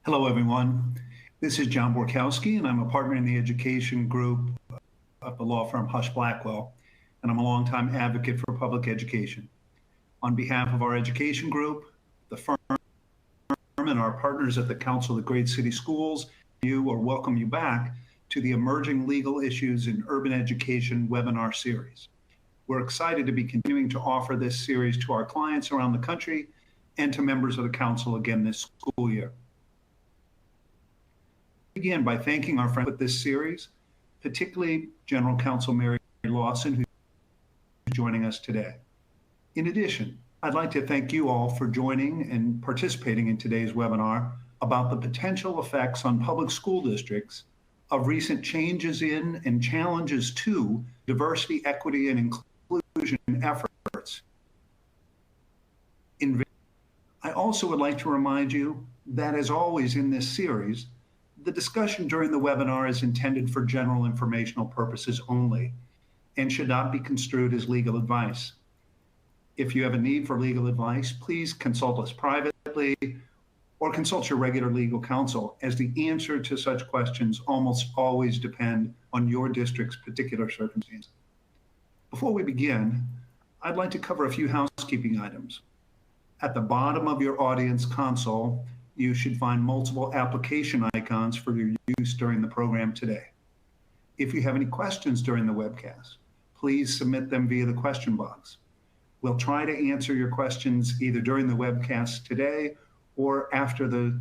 Hello, everyone. This is John Borkowski, and I'm a partner in the education group of the law firm Husch Blackwell, and I'm a longtime advocate for public education. On behalf of our education group, the firm, and our partners at the Council of Great City Schools, welcome you back to the Emerging Legal Issues in Urban Education webinar series. We're excited to be continuing to offer this series to our clients around the country and to members of the Council again this school year. Begin by thanking our friends with this series, particularly General Counsel Mary Lawson, who's joining us today. In addition, I'd like to thank you all for joining and participating in today's webinar about the potential effects on public school districts of recent changes in and challenges to diversity, equity, and inclusion efforts. I also would like to remind you that, as always in this series, the discussion during the webinar is intended for general informational purposes only and should not be construed as legal advice. If you have a need for legal advice, please consult us privately or consult your regular legal counsel, as the answer to such questions almost always depend on your district's particular circumstances. Before we begin, I'd like to cover a few housekeeping items. At the bottom of your audience console, you should find multiple application icons for your use during the program today. If you have any questions during the webcast, please submit them via the question box. We'll try to answer your questions either during the webcast today or after the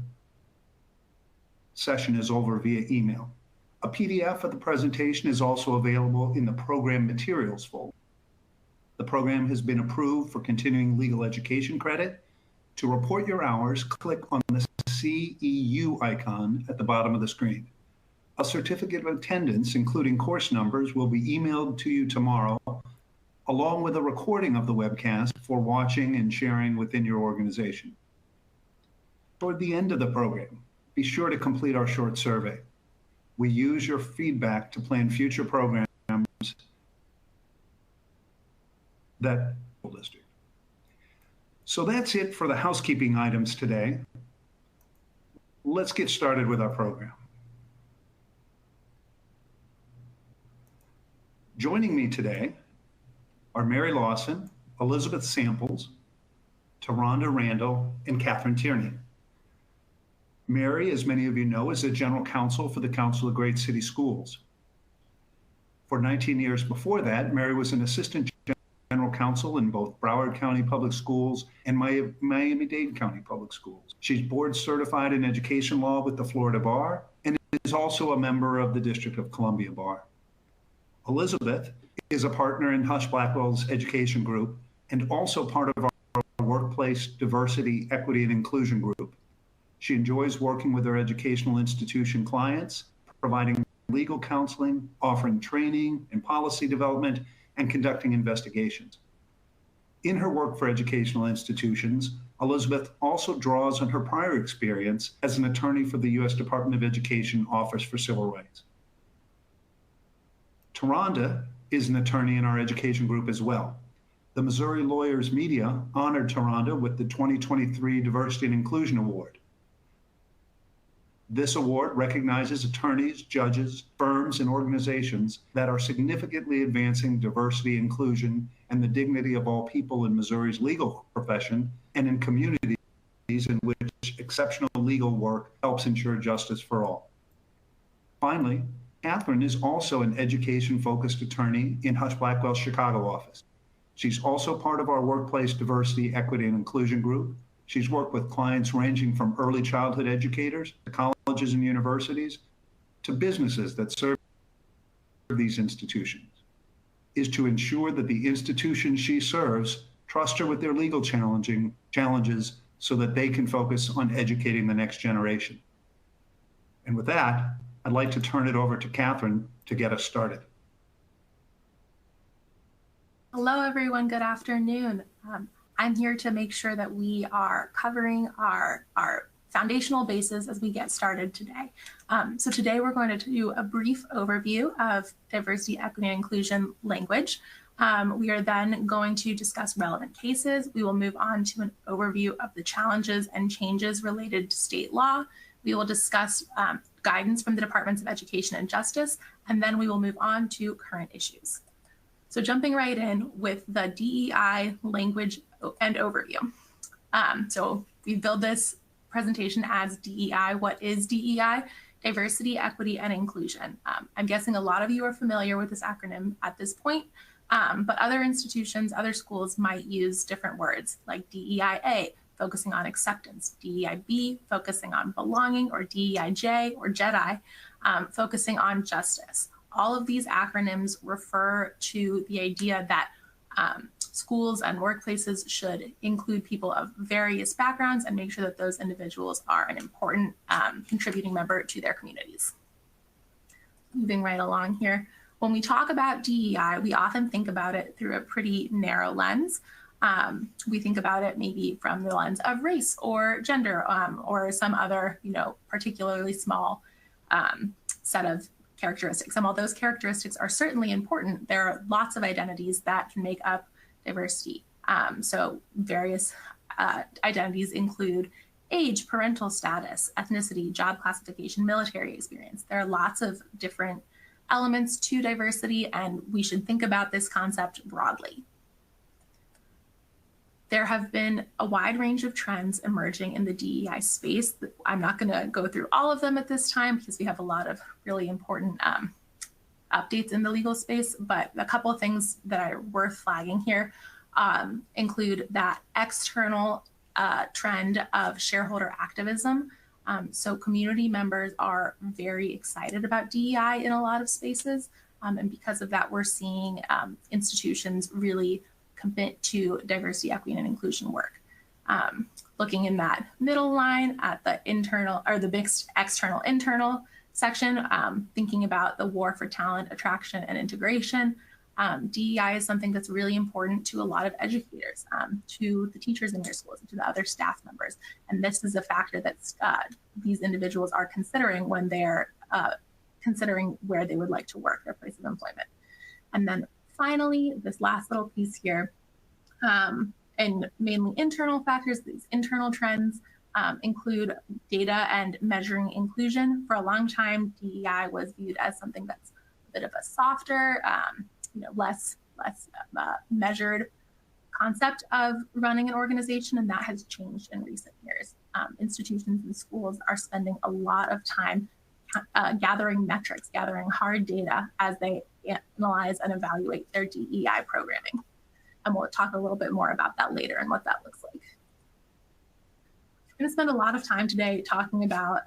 session is over via email. A PDF of the presentation is also available in the program materials folder. The program has been approved for continuing legal education credit. To report your hours, click on the CEU icon at the bottom of the screen. A certificate of attendance, including course numbers, will be emailed to you tomorrow, along with a recording of the webcast for watching and sharing within your organization. Toward the end of the program, be sure to complete our short survey. We use your feedback to plan future programs that district. So that's it for the housekeeping items today. Let's get started with our program. Joining me today are Mary Lawson, Elizabeth Samples, Taronda Randall, and Catherine Tierney. Mary, as many of you know, is the General Counsel for the Council of Great City Schools. For 19 years before that, Mary was an Assistant General Counsel in both Broward County Public Schools and Miami-Dade County Public Schools. She's board certified in education law with the Florida Bar and is also a member of the District of Columbia Bar. Elizabeth is a partner in Husch Blackwell's education group and also part of our workplace diversity, equity, and inclusion group. She enjoys working with her educational institution clients, providing legal counseling, offering training and policy development, and conducting investigations. In her work for educational institutions, Elizabeth also draws on her prior experience as an attorney for the U.S. Department of Education Office for Civil Rights. Taronda is an attorney in our education group as well. The Missouri Lawyers Media honored Taronda with the 2023 Diversity and Inclusion Award. This award recognizes attorneys, judges, firms, and organizations that are significantly advancing diversity, inclusion, and the dignity of all people in Missouri's legal profession and in communities in which exceptional legal work helps ensure justice for all. Finally, Catherine is also an education-focused attorney in Husch Blackwell's Chicago office. She's also part of our workplace diversity, equity, and inclusion group. She's worked with clients ranging from early childhood educators to colleges and universities to businesses that serve these institutions, is to ensure that the institutions she serves trust her with their legal challenges so that they can focus on educating the next generation. And with that, I'd like to turn it over to Catherine to get us started. Hello, everyone. Good afternoon. I'm here to make sure that we are covering our foundational bases as we get started today. So today we're going to do a brief overview of diversity, equity, and inclusion language. We are then going to discuss relevant cases. We will move on to an overview of the challenges and changes related to state law. We will discuss guidance from the Departments of Education and Justice, and then we will move on to current issues. So jumping right in with the DEI language and overview. So we build this presentation as DEI. What is DEI? Diversity, equity, and inclusion. I'm guessing a lot of you are familiar with this acronym at this point, but other institutions, other schools might use different words like DEIA, focusing on acceptance, DEIB, focusing on belonging, or DEIJ or JEDI, focusing on justice. All of these acronyms refer to the idea that schools and workplaces should include people of various backgrounds and make sure that those individuals are an important contributing member to their communities. Moving right along here. When we talk about DEI, we often think about it through a pretty narrow lens. We think about it maybe from the lens of race or gender or some other, particularly small set of characteristics. And while those characteristics are certainly important, there are lots of identities that can make up diversity. So various identities include age, parental status, ethnicity, job classification, military experience. There are lots of different elements to diversity, and we should think about this concept broadly. There have been a wide range of trends emerging in the DEI space. I'm not going to go through all of them at this time because we have a lot of really important updates in the legal space, but a couple of things that are worth flagging here include that external trend of shareholder activism. So community members are very excited about DEI in a lot of spaces, and because of that, we're seeing institutions really commit to diversity, equity, and inclusion work. Looking in that middle line at the internal or the mixed external internal section, thinking about the war for talent, attraction, and integration. DEI is something that's really important to a lot of educators, to the teachers in your schools, and to the other staff members. And this is a factor that these individuals are considering when they're considering where they would like to work, their place of employment. And then finally, this last little piece here, and mainly internal factors, these internal trends include data and measuring inclusion. For a long time, DEI was viewed as something that's a bit of a softer, less measured concept of running an organization, and that has changed in recent years. Institutions and schools are spending a lot of time gathering metrics, gathering hard data as they analyze and evaluate their DEI programming. And we'll talk a little bit more about that later and what that looks like. I'm going to spend a lot of time today talking about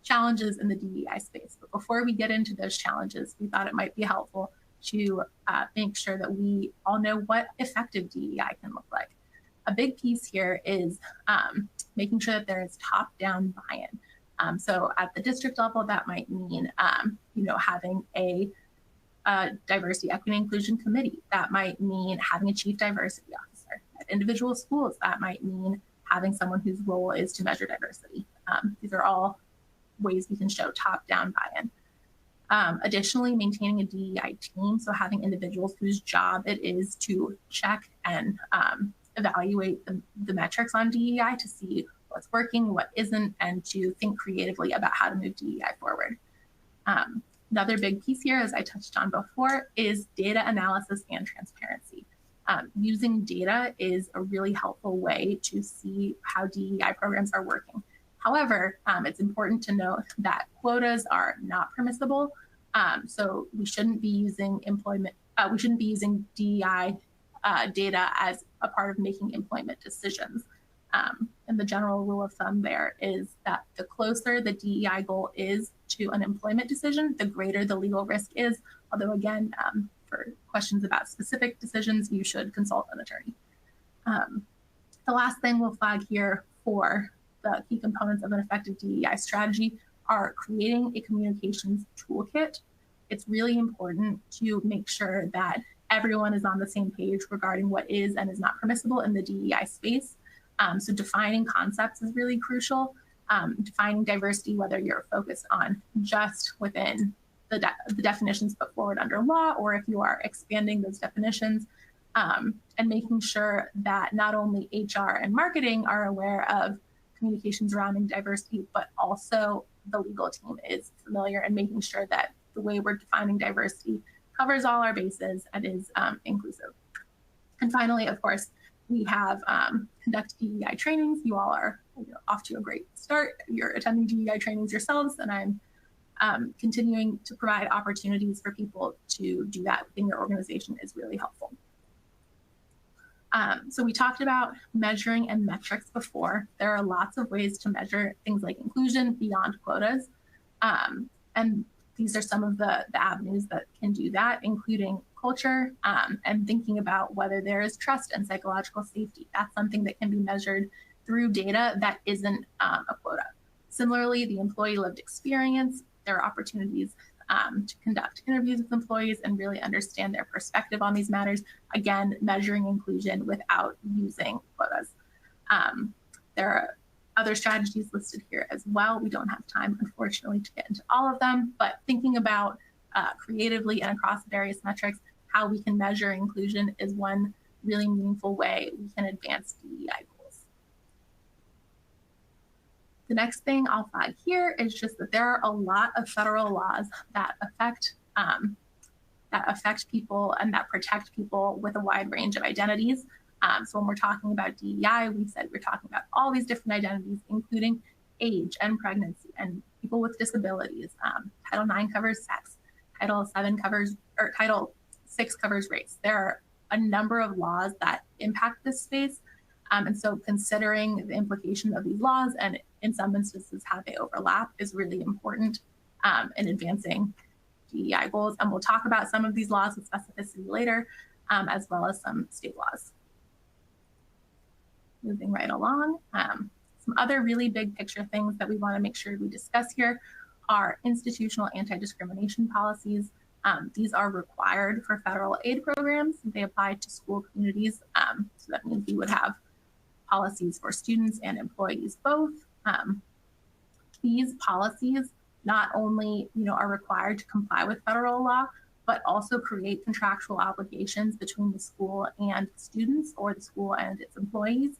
challenges in the DEI space. But before we get into those challenges, we thought it might be helpful to make sure that we all know what effective DEI can look like. A big piece here is making sure that there is top-down buy-in. So at the district level, that might mean, having a diversity, equity, and inclusion committee. That might mean having a chief diversity officer. At individual schools, that might mean having someone whose role is to measure diversity. These are all ways we can show top-down buy-in. Additionally, maintaining a DEI team, so having individuals whose job it is to check and evaluate the metrics on DEI to see what's working, what isn't, and to think creatively about how to move DEI forward. Another big piece here, as I touched on before, is data analysis and transparency. Using data is a really helpful way to see how DEI programs are working. However, it's important to note that quotas are not permissible. So we shouldn't be using DEI data as a part of making employment decisions. And the general rule of thumb there is that the closer the DEI goal is to an employment decision, the greater the legal risk is. Although again, for questions about specific decisions, you should consult an attorney. The last thing we'll flag here for the key components of an effective DEI strategy are creating a communications toolkit. It's really important to make sure that everyone is on the same page regarding what is and is not permissible in the DEI space. So defining concepts is really crucial. Defining diversity, whether you're focused on just within the definitions put forward under law, or if you are expanding those definitions, and making sure that not only HR and marketing are aware of communication surrounding diversity, but also the legal team is familiar and making sure that the way we're defining diversity covers all our bases and is inclusive. And finally, of course, we have conduct DEI trainings. You all are off to a great start. You're attending DEI trainings yourselves, and I'm continuing to provide opportunities for people to do that within your organization is really helpful. So we talked about measuring and metrics before. There are lots of ways to measure things like inclusion beyond quotas. And these are some of the avenues that can do that, including culture and thinking about whether there is trust and psychological safety. That's something that can be measured through data that isn't a quota. Similarly, the employee lived experience, there are opportunities to conduct interviews with employees and really understand their perspective on these matters. Again, measuring inclusion without using quotas. There are other strategies listed here as well. We don't have time, unfortunately, to get into all of them, but thinking about creatively and across various metrics, how we can measure inclusion is one really meaningful way we can advance DEI goals. The next thing I'll flag here is just that there are a lot of federal laws that affect people and that protect people with a wide range of identities. So when we're talking about DEI, we said we're talking about all these different identities, including age and pregnancy and people with disabilities. Title IX covers sex. Title VI covers race. There are a number of laws that impact this space. And so considering the implication of these laws and in some instances how they overlap is really important in advancing DEI goals. And we'll talk about some of these laws with specificity later, as well as some state laws. Moving right along, some other really big picture things that we want to make sure we discuss here are institutional anti-discrimination policies. These are required for federal aid programs. They apply to school communities. So that means we would have policies for students and employees both. These policies not only are required to comply with federal law, but also create contractual obligations between the school and students or the school and its employees.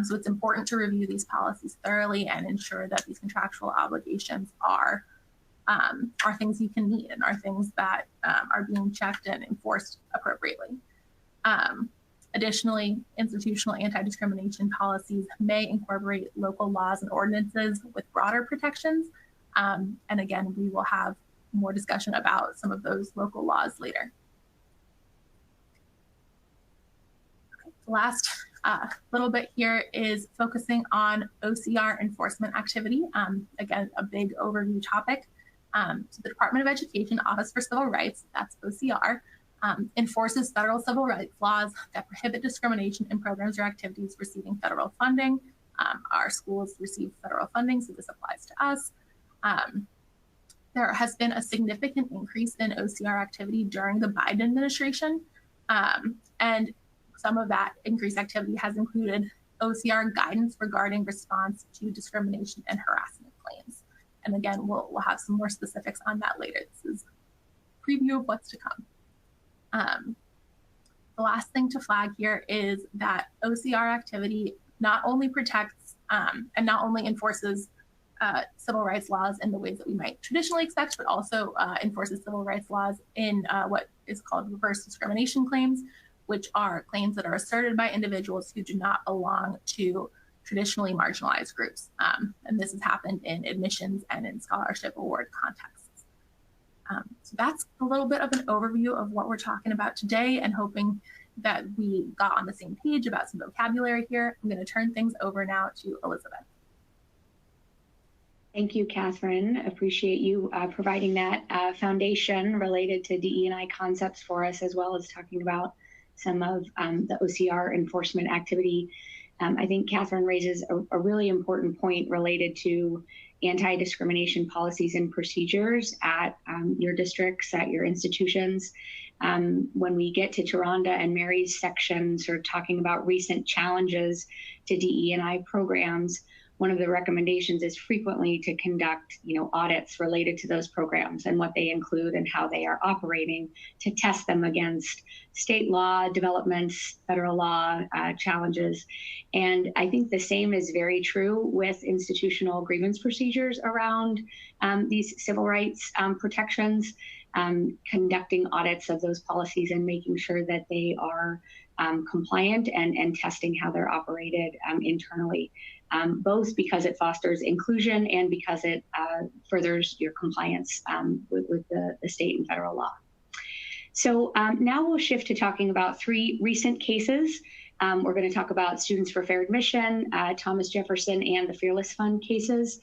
So it's important to review these policies thoroughly and ensure that these contractual obligations are things you can meet and are things that are being checked and enforced appropriately. Additionally, institutional anti-discrimination policies may incorporate local laws and ordinances with broader protections. And again, we will have more discussion about some of those local laws later. Okay, the last little bit here is focusing on OCR enforcement activity. Again, a big overview topic. So the Department of Education Office for Civil Rights, that's OCR, enforces federal civil rights laws that prohibit discrimination in programs or activities receiving federal funding. Our schools receive federal funding, so this applies to us. There has been a significant increase in OCR activity during the Biden administration. And some of that increased activity has included OCR guidance regarding response to discrimination and harassment claims. And again, we'll have some more specifics on that later. This is a preview of what's to come. The last thing to flag here is that OCR activity not only protects and not only enforces civil rights laws in the ways that we might traditionally expect, but also enforces civil rights laws in what is called reverse discrimination claims, which are claims that are asserted by individuals who do not belong to traditionally marginalized groups. And this has happened in admissions and in scholarship award contexts. So that's a little bit of an overview of what we're talking about today and hoping that we got on the same page about some vocabulary here. I'm going to turn things over now to Elizabeth. Thank you, Catherine. Appreciate you providing that foundation related to DE&I concepts for us, as well as talking about some of the OCR enforcement activity. I think Catherine raises a really important point related to anti-discrimination policies and procedures at your districts, at your institutions. When we get to Taronda and Mary's section, sort of talking about recent challenges to DE&I programs, one of the recommendations is frequently to conduct, audits related to those programs and what they include and how they are operating, to test them against state law developments, federal law challenges. And I think the same is very true with institutional grievance procedures around these civil rights protections, conducting audits of those policies and making sure that they are compliant and testing how they're operated internally, both because it fosters inclusion and because it furthers your compliance with the state and federal law. So now we'll shift to talking about 3 recent cases. We're going to talk about Students for Fair Admission, Thomas Jefferson, and the Fearless Fund cases.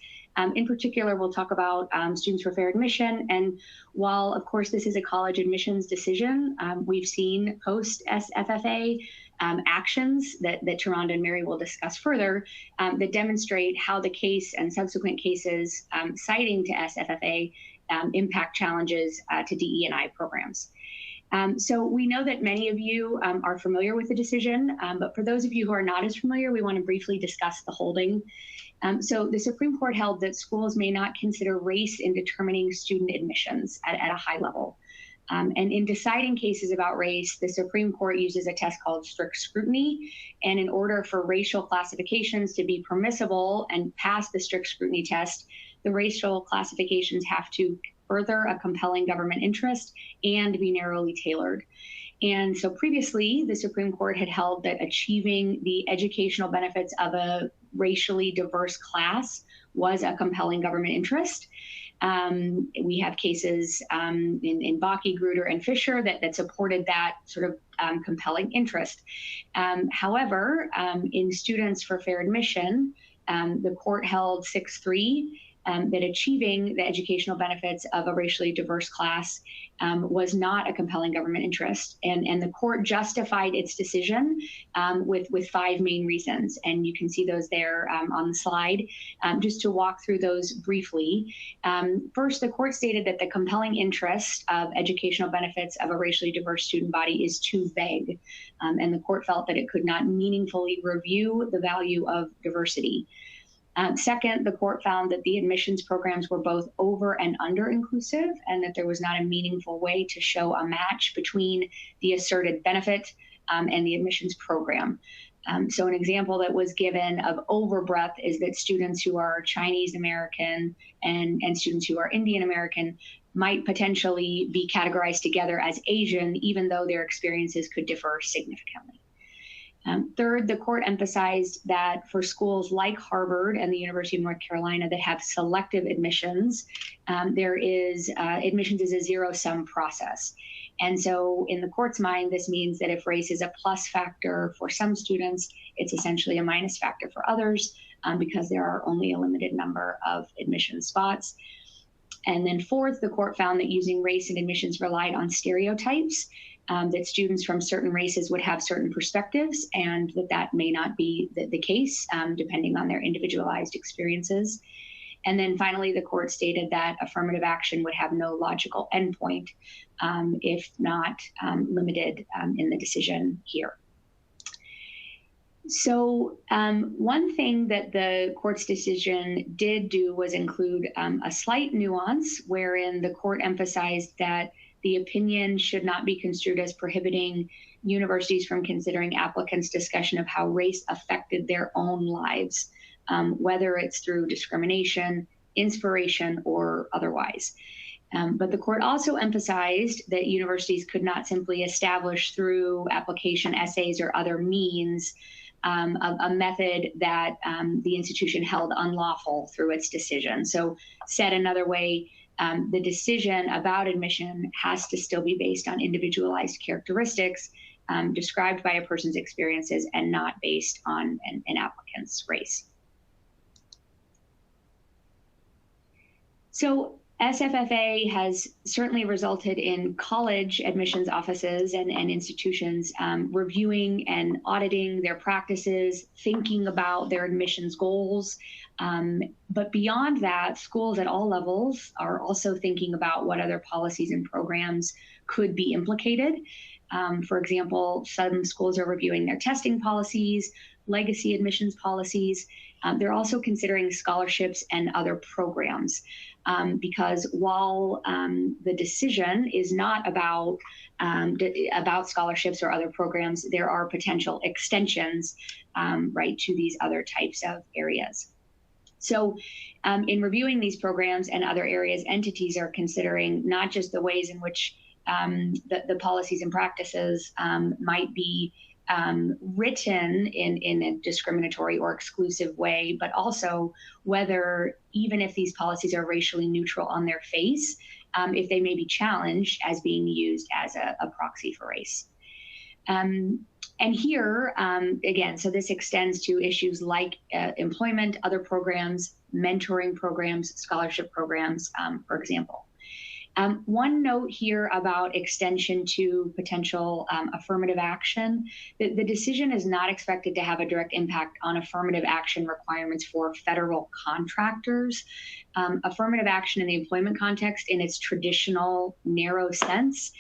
In particular, we'll talk about Students for Fair Admission. And while, of course, this is a college admissions decision, we've seen post-SFFA actions that Taronda and Mary will discuss further that demonstrate how the case and subsequent cases citing to SFFA impact challenges to DE&I programs. So we know that many of you are familiar with the decision, but for those of you who are not as familiar, we want to briefly discuss the holding. So the Supreme Court held that schools may not consider race in determining student admissions at a high level. And in deciding cases about race, the Supreme Court uses a test called strict scrutiny. And in order for racial classifications to be permissible and pass the strict scrutiny test, the racial classifications have to further a compelling government interest and be narrowly tailored. And so previously, the Supreme Court had held that achieving the educational benefits of a racially diverse class was a compelling government interest. We have cases in Bakke, Grutter, and Fisher that supported that sort of compelling interest. However, in Students for Fair Admission, the court held 6-3 that achieving the educational benefits of a racially diverse class was not a compelling government interest. And the court justified its decision with 5 main reasons. And you can see those there on the slide. Just to walk through those briefly. First, the court stated that the compelling interest of educational benefits of a racially diverse student body is too vague. And the court felt that it could not meaningfully review the value of diversity. Second, the court found that the admissions programs were both over and under inclusive, and that there was not a meaningful way to show a match between the asserted benefit and the admissions program. So an example that was given of overbreadth is that students who are Chinese American and students who are Indian American might potentially be categorized together as Asian, even though their experiences could differ significantly. Third, the court emphasized that for schools like Harvard and the University of North Carolina that have selective admissions, admissions is a zero-sum process. And so in the court's mind, this means that if race is a plus factor for some students, it's essentially a minus factor for others because there are only a limited number of admission spots. And then fourth, the court found that using race in admissions relied on stereotypes, that students from certain races would have certain perspectives, and that may not be the case, depending on their individualized experiences. And then finally, the court stated that affirmative action would have no logical endpoint if not limited in the decision here. So one thing that the court's decision did do was include a slight nuance wherein the court emphasized that the opinion should not be construed as prohibiting universities from considering applicants' discussion of how race affected their own lives, whether it's through discrimination, inspiration, or otherwise. But the court also emphasized that universities could not simply establish through application essays or other means a method that the institution held unlawful through its decision. So said another way, the decision about admission has to still be based on individualized characteristics described by a person's experiences and not based on an applicant's race. So SFFA has certainly resulted in college admissions offices and institutions reviewing and auditing their practices, thinking about their admissions goals. But beyond that, schools at all levels are also thinking about what other policies and programs could be implicated. For example, some schools are reviewing their testing policies, legacy admissions policies, They're also considering scholarships and other programs, because while the decision is not about scholarships or other programs, there are potential extensions, right, to these other types of areas. So in reviewing these programs and other areas, entities are considering not just the ways in which the policies and practices might be written in a discriminatory or exclusive way, but also whether, even if these policies are racially neutral on their face, if they may be challenged as being used as a proxy for race. And here, again, so this extends to issues like employment, other programs, mentoring programs, scholarship programs, for example. One note here about extension to potential affirmative action. The decision is not expected to have a direct impact on affirmative action requirements for federal contractors. Affirmative action in the employment context, in its traditional narrow sense,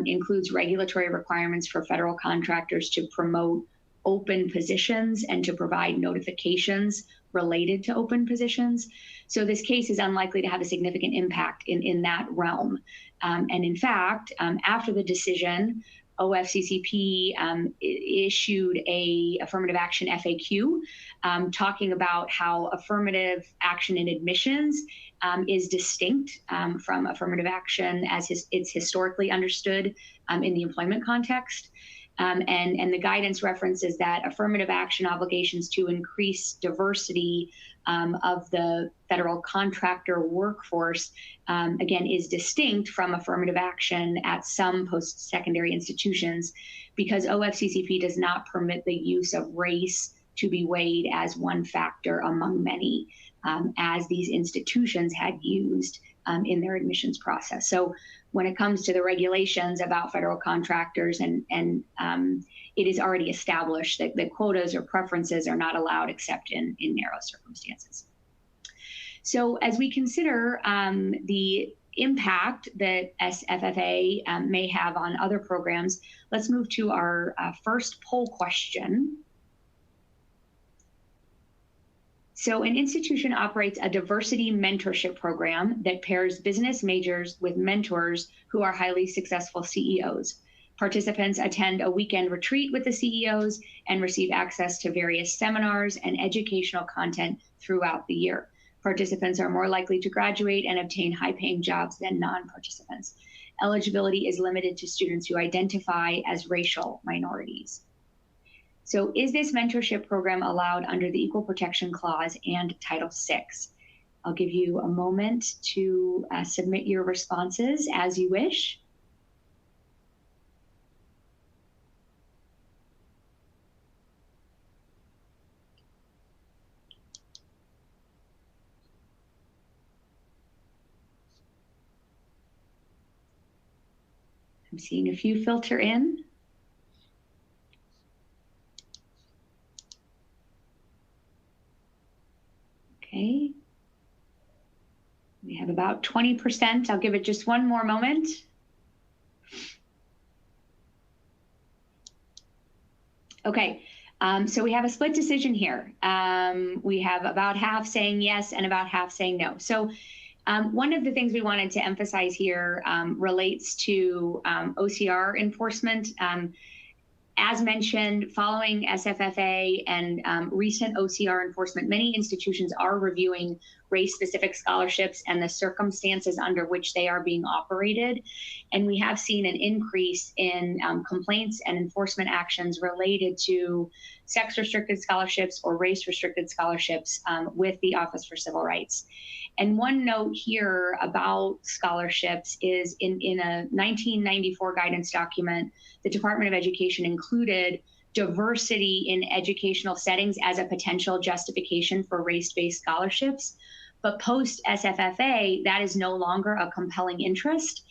includes regulatory requirements for federal contractors to promote open positions and to provide notifications related to open positions. So this case is unlikely to have a significant impact in that realm. And in fact, after the decision, OFCCP issued a affirmative action FAQ talking about how affirmative action in admissions is distinct from affirmative action as it's historically understood in the employment context. And the guidance references that affirmative action obligations to increase diversity of the federal contractor workforce, again, is distinct from affirmative action at some post-secondary institutions, because OFCCP does not permit the use of race to be weighed as one factor among many, as these institutions had used in their admissions process. So when it comes to the regulations about federal contractors, and it is already established that the quotas or preferences are not allowed except in narrow circumstances. So as we consider the impact that SFFA may have on other programs, let's move to our first poll question. So an institution operates a diversity mentorship program that pairs business majors with mentors who are highly successful CEOs. Participants attend a weekend retreat with the CEOs and receive access to various seminars and educational content throughout the year. Participants are more likely to graduate and obtain high-paying jobs than non-participants. Eligibility is limited to students who identify as racial minorities. So is this mentorship program allowed under the Equal Protection Clause and Title VI? I'll give you a moment to submit your responses as you wish. I'm seeing a few filter in. Okay. We have about 20%. I'll give it just one more moment. Okay, so we have a split decision here. We have about half saying yes and about half saying no. So one of the things we wanted to emphasize here relates to OCR enforcement. As mentioned, following SFFA and recent OCR enforcement, many institutions are reviewing race-specific scholarships and the circumstances under which they are being operated. And we have seen an increase in complaints and enforcement actions related to sex-restricted scholarships or race-restricted scholarships with the Office for Civil Rights. And one note here about scholarships is in a 1994 guidance document, the Department of Education included diversity in educational settings as a potential justification for race-based scholarships. But post SFFA, that is no longer a compelling interest.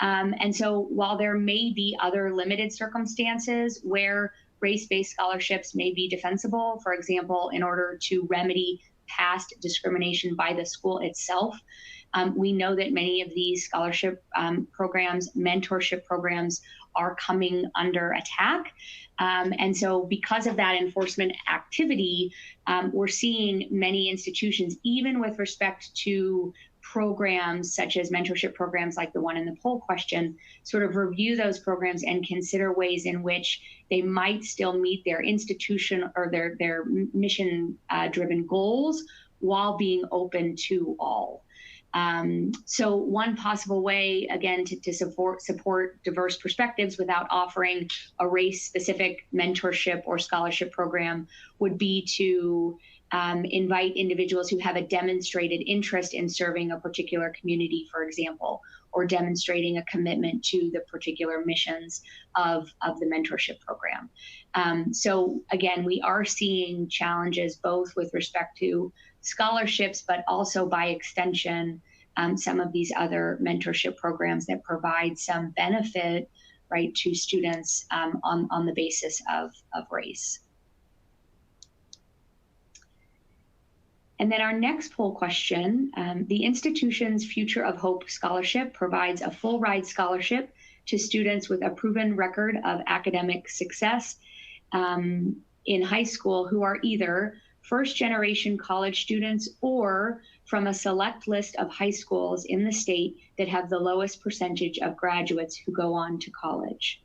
And so while there may be other limited circumstances where race-based scholarships may be defensible, for example, in order to remedy past discrimination by the school itself. We know that many of these scholarship programs, mentorship programs, are coming under attack. And so because of that enforcement activity, we're seeing many institutions, even with respect to programs such as mentorship programs like the one in the poll question, sort of review those programs and consider ways in which they might still meet their institution or their mission driven goals while being open to all. So one possible way, again, to support diverse perspectives without offering a race-specific mentorship or scholarship program would be to invite individuals who have a demonstrated interest in serving a particular community, for example, or demonstrating a commitment to the particular missions of the mentorship program. So again, we are seeing challenges both with respect to scholarships, but also by extension, some of these other mentorship programs that provide some benefit, right, to students on the basis of race. And then our next poll question, the institution's Future of Hope Scholarship provides a full ride scholarship to students with a proven record of academic success in high school who are either first-generation college students or from a select list of high schools in the state that have the lowest percentage of graduates who go on to college.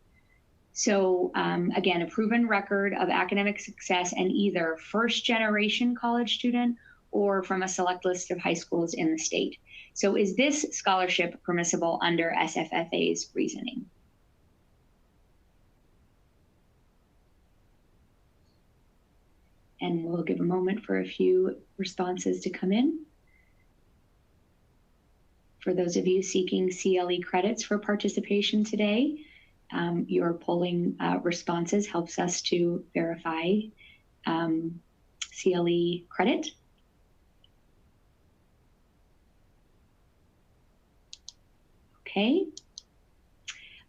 So again, a proven record of academic success and either first-generation college student or from a select list of high schools in the state. So is this scholarship permissible under SFFA's reasoning? And we'll give a moment for a few responses to come in. For those of you seeking CLE credits for participation today, your polling responses helps us to verify CLE credit. Okay.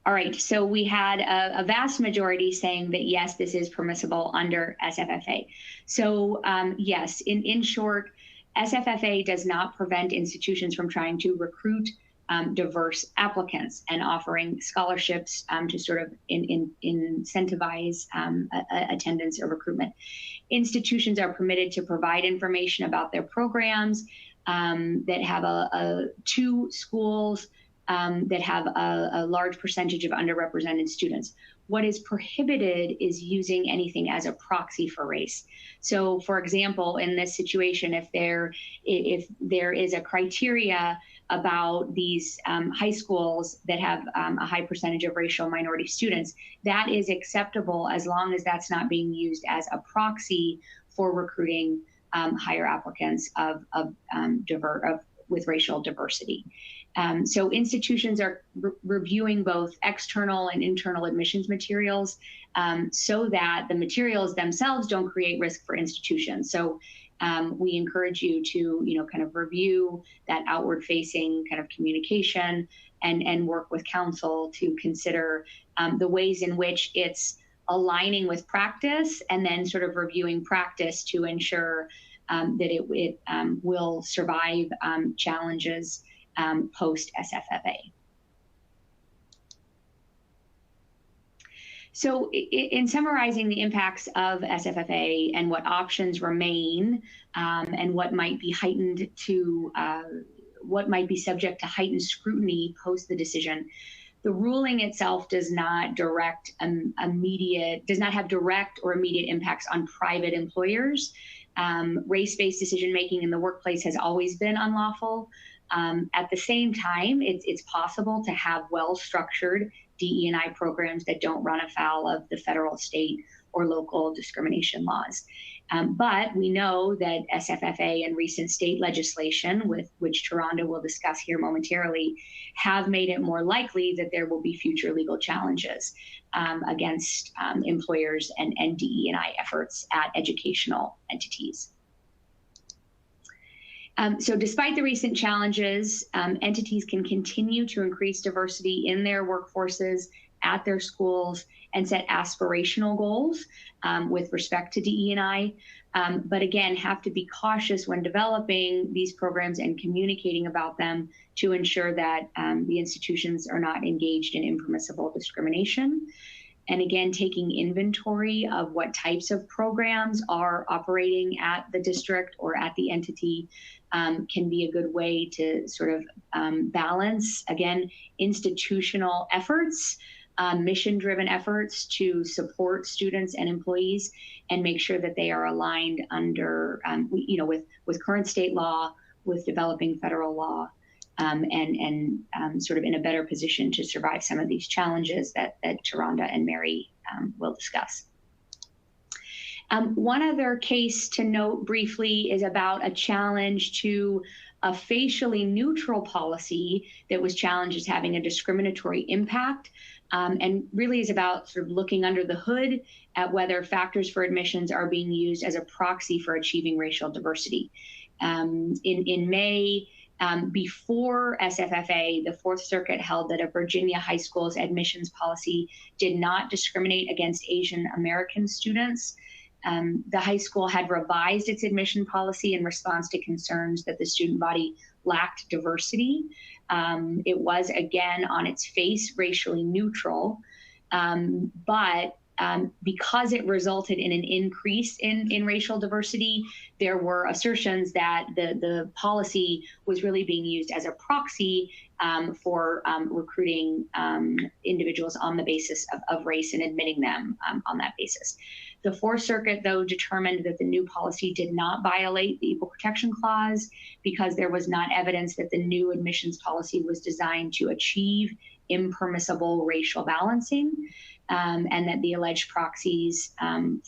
All right, so we had a vast majority saying that yes, this is permissible under SFFA. So yes, in short, SFFA does not prevent institutions from trying to recruit diverse applicants and offering scholarships to sort of incentivize attendance or recruitment. Institutions are permitted to provide information about their programs that have two schools that have a large percentage of underrepresented students. What is prohibited is using anything as a proxy for race. So for example, in this situation, if there is a criteria about these high schools that have a high percentage of racial minority students, that is acceptable as long as that's not being used as a proxy for recruiting higher applicants with racial diversity. So institutions are reviewing both external and internal admissions materials so that the materials themselves don't create risk for institutions. So we encourage you to, kind of review that outward facing kind of communication and work with counsel to consider the ways in which it's aligning with practice and then sort of reviewing practice to ensure that it will survive challenges post SFFA. So in summarizing the impacts of SFFA and what options remain and what might be subject to heightened scrutiny post the decision, the ruling itself does not have direct or immediate impacts on private employers. Race-based decision-making in the workplace has always been unlawful. At the same time, it's possible to have well-structured DE&I programs that don't run afoul of the federal, state, or local discrimination laws. But we know that SFFA and recent state legislation, with which Taronda will discuss here momentarily, have made it more likely that there will be future legal challenges against employers and DE&I efforts at educational entities. So despite the recent challenges, entities can continue to increase diversity in their workforces, at their schools, and set aspirational goals with respect to DE&I. but again, have to be cautious when developing these programs and communicating about them to ensure that the institutions are not engaged in impermissible discrimination. And again, taking inventory of what types of programs are operating at the district or at the entity can be a good way to sort of balance, again, institutional efforts, mission-driven efforts to support students and employees, and make sure that they are aligned under, with current state law, with developing federal law, and sort of in a better position to survive some of these challenges that Taronda and Mary will discuss. One other case to note briefly is about a challenge to a facially neutral policy that was challenged as having a discriminatory impact, and really is about sort of looking under the hood at whether factors for admissions are being used as a proxy for achieving racial diversity. In May, before SFFA, the Fourth Circuit held that a Virginia high school's admissions policy did not discriminate against Asian American students. The high school had revised its admission policy in response to concerns that the student body lacked diversity. It was, again, on its face, racially neutral, but because it resulted in an increase in racial diversity, there were assertions that the policy was really being used as a proxy for recruiting individuals on the basis of race and admitting them on that basis. The Fourth Circuit, though, determined that the new policy did not violate the Equal Protection Clause because there was not evidence that the new admissions policy was designed to achieve impermissible racial balancing, and that the alleged proxies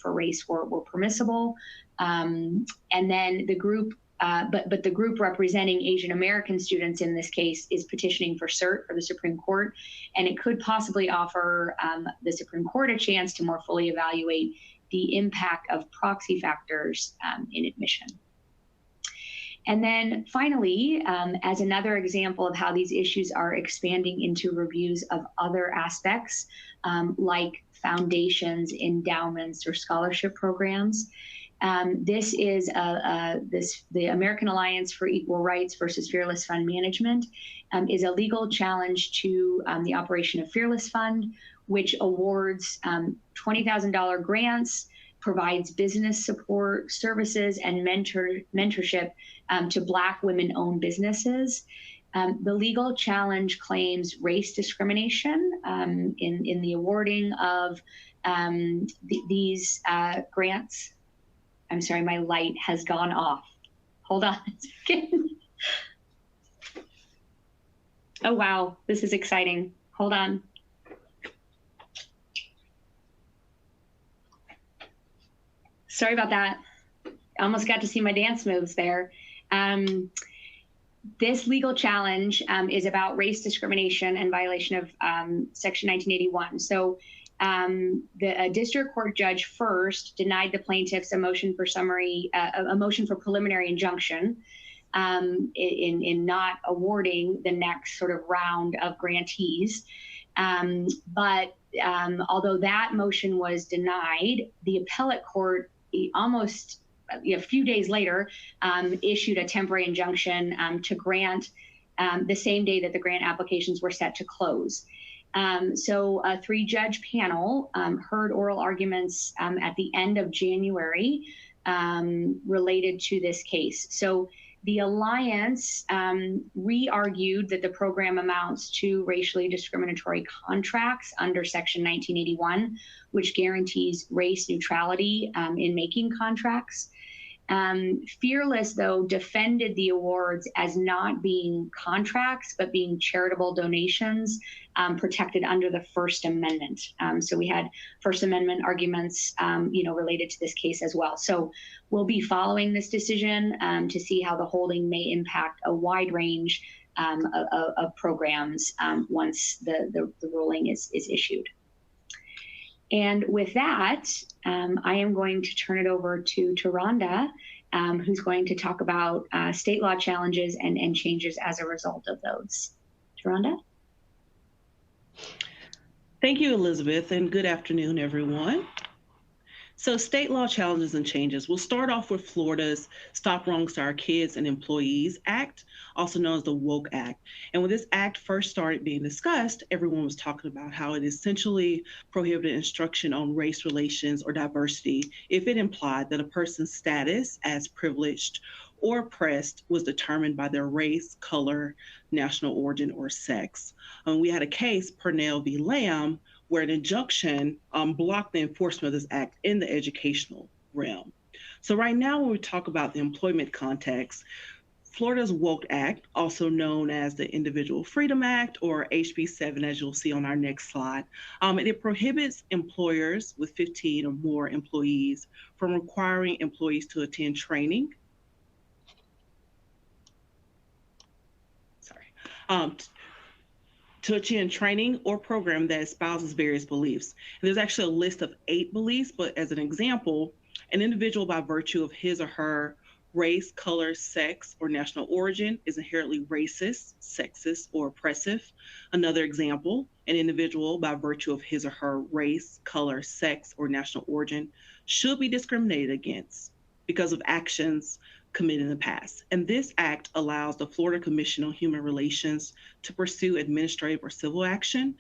for race were permissible. And then the group, but the group representing Asian American students in this case is petitioning for cert for the Supreme Court, and it could possibly offer the Supreme Court a chance to more fully evaluate the impact of proxy factors in admission. And then finally, as another example of how these issues are expanding into reviews of other aspects, like foundations, endowments, or scholarship programs, this is the American Alliance for Equal Rights versus Fearless Fund Management is a legal challenge to the operation of Fearless Fund, which awards $20,000 grants, provides business support services and mentorship to Black women-owned businesses. The legal challenge claims race discrimination in the awarding of these grants. I'm sorry, my light has gone off. Hold on a second. Oh, wow, this is exciting. Hold on. Sorry about that. I almost got to see my dance moves there. This legal challenge is about race discrimination and violation of Section 1981. So the district court judge first denied the plaintiffs a motion for preliminary injunction in not awarding the next sort of round of grantees. But although that motion was denied, the appellate court almost a few days later issued a temporary injunction to grant the same day that the grant applications were set to close. So a 3-judge panel heard oral arguments at the end of January related to this case. So the Alliance re-argued that the program amounts to racially discriminatory contracts under Section 1981, which guarantees race neutrality in making contracts. Fearless, though, defended the awards as not being contracts, but being charitable donations protected under the First Amendment. So we had First Amendment arguments, related to this case as well. So we'll be following this decision to see how the holding may impact a wide range of programs once the ruling is issued. And with that, I am going to turn it over to Taronda, who's going to talk about state law challenges and changes as a result of those. Taronda? Thank you, Elizabeth, and good afternoon, everyone. So state law challenges and changes. We'll start off with Florida's Stop Wrongs to Our Kids and Employees Act, also known as the Woke Act. And when this act first started being discussed, everyone was talking about how it essentially prohibited instruction on race relations or diversity if it implied that a person's status as privileged or oppressed was determined by their race, color, national origin, or sex. We had a case, Purnell v. Lamb, where an injunction blocked the enforcement of this act in the educational realm. So right now, when we talk about the employment context, Florida's Woke Act, also known as the Individual Freedom Act or HB 7, as you'll see on our next slide, it prohibits employers with 15 or more employees from requiring employees to attend training, to attend training or program that espouses various beliefs. And there's actually a list of 8 beliefs, but as an example, an individual by virtue of his or her race, color, sex, or national origin is inherently racist, sexist, or oppressive. Another example, an individual by virtue of his or her race, color, sex, or national origin should be discriminated against because of actions committed in the past. And this act allows the Florida Commission on Human Relations to pursue administrative or civil action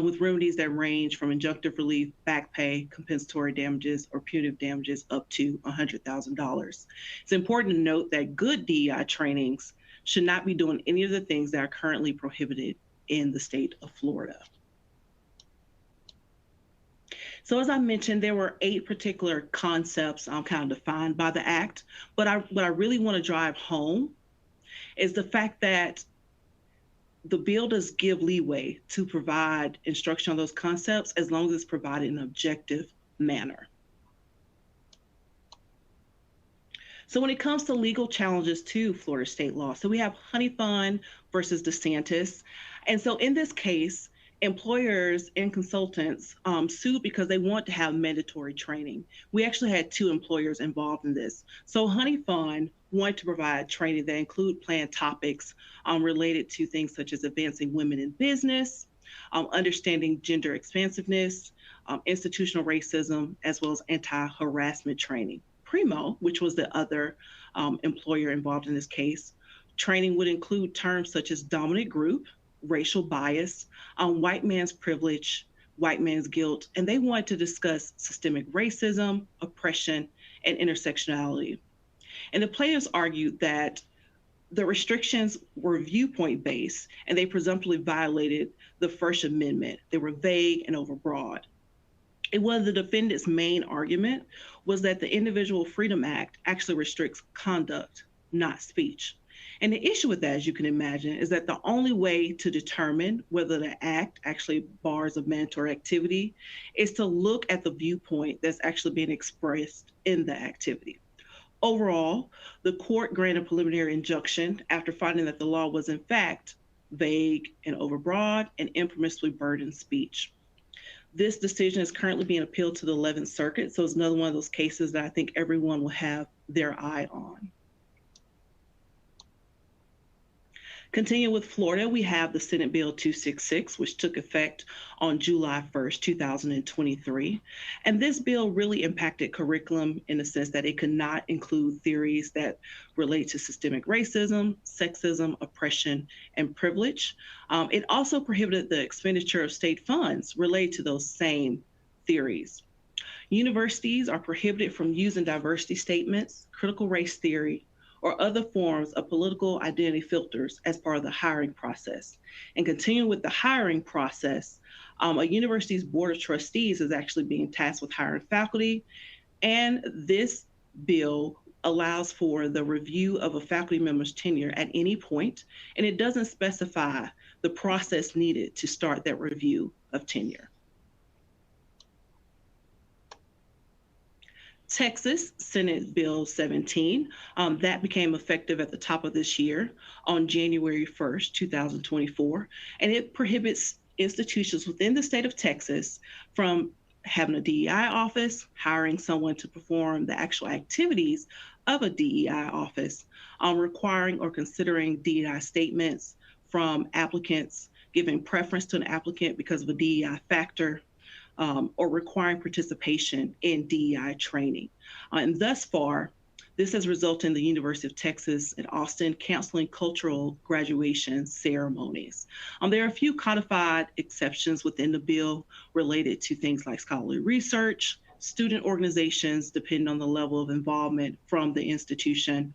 with remedies that range from injunctive relief, back pay, compensatory damages, or punitive damages up to $100,000. It's important to note that good DEI trainings should not be doing any of the things that are currently prohibited in the state of Florida. So as I mentioned, there were 8 particular concepts kind of defined by the act, but what I really want to drive home is the fact that the bill does give leeway to provide instruction on those concepts as long as it's provided in an objective manner. So when it comes to legal challenges to Florida state law, so we have Honey Fund versus DeSantis. And so in this case, employers and consultants sued because they want to have mandatory training. We actually had 2 employers involved in this. So Honey Fund wanted to provide training that include planned topics related to things such as advancing women in business, understanding gender expansiveness, institutional racism, as well as anti-harassment training. Primo, which was the other employer involved in this case, training would include terms such as dominant group, racial bias, white man's privilege, white man's guilt, and they wanted to discuss systemic racism, oppression, and intersectionality. And the plaintiffs argued that the restrictions were viewpoint-based and they presumptively violated the First Amendment. They were vague and overbroad. And one of the defendants' main argument was that the Individual Freedom Act actually restricts conduct, not speech. And the issue with that, as you can imagine, is that the only way to determine whether the act actually bars a mandatory activity is to look at the viewpoint that's actually being expressed in the activity. Overall, the court granted a preliminary injunction after finding that the law was in fact vague and overbroad and impermissibly burdened speech. This decision is currently being appealed to the 11th Circuit, so it's another one of those cases that I think everyone will have their eye on. Continue with Florida, we have the Senate Bill 266, which took effect on July 1st, 2023. And this bill really impacted curriculum in the sense that it could not include theories that relate to systemic racism, sexism, oppression, and privilege. It also prohibited the expenditure of state funds related to those same theories. Universities are prohibited from using diversity statements, critical race theory, or other forms of political identity filters as part of the hiring process. And continuing with the hiring process, a university's board of trustees is actually being tasked with hiring faculty. And this bill allows for the review of a faculty member's tenure at any point, and it doesn't specify the process needed to start that review of tenure. Texas, Senate Bill 17, that became effective at the top of this year on January 1st, 2024, and it prohibits institutions within the state of Texas from having a DEI office, hiring someone to perform the actual activities of a DEI office, requiring or considering DEI statements from applicants, giving preference to an applicant because of a DEI factor, or requiring participation in DEI training. And thus far, this has resulted in the University of Texas at Austin canceling cultural graduation ceremonies. There are a few codified exceptions within the bill related to things like scholarly research, student organizations, depending on the level of involvement from the institution,